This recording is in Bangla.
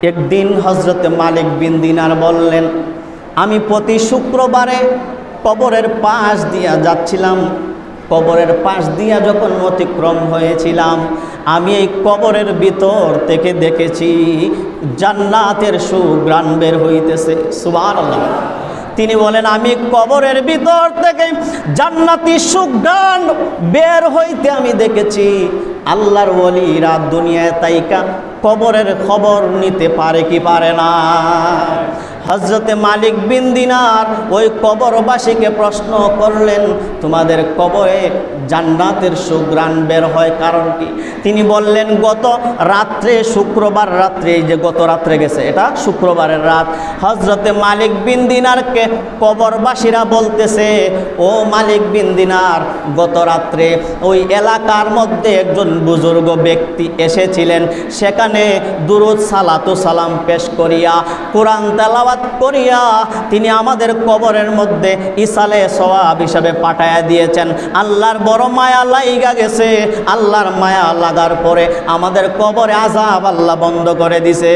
একদিন হযরতে মালিক বিন দিনার বললেন, আমি প্রতি শুক্রবারে কবরের পাশ দিয়া যাচ্ছিলাম। কবরের পাশ দিয়া যখন অতিক্রম হয়েছিলাম, আমি এই কবরের ভিতর থেকে দেখেছি জান্নাতের সুঘ্রাণ বের হইতেছে। সুবহানাল্লাহ। তিনি বলেন, আমি কবরের ভিতর থেকে জান্নাতি সুঘ্রাণ বের হইতে আমি দেখেছি। আল্লাহর ওলিরা দুনিয়ায় তাইকা কবরের খবর নিতে পারে কি পারে না? হযরতে মালিক বিন দিনার ওই কবরবাসীকে প্রশ্ন করলেন, তোমাদের কবরে জান্নাতের সুঘ্রাণ বের হয় কারণ কি? তিনি বললেন, গত রাত্রে, শুক্রবার রাত্রে, এই যে গত রাত্রে গেছে, এটা শুক্রবারের রাত। হযরতে মালিক বিন দিনারকে কবরবাসীরা বলতেছে, ও মালিক বিন দিনার, গত রাত্রে ওই এলাকার মধ্যে একজন বুজুর্গ ব্যক্তি এসেছিলেন, সেখানে দুরূদ সালাতু সালাম পেশ করিয়া, কোরআন তেলাওয়াত করিয়া তিনি আমাদের কবরের মধ্যে ইসালে সওয়াব হিসাবে পাঠায়া দিয়েছেন। আল্লাহর বড় মায়া লাইগা গেছে। আল্লাহর মায়া লাগার পরে আমাদের কবরে আযাব আল্লাহ বন্ধ করে দিছে।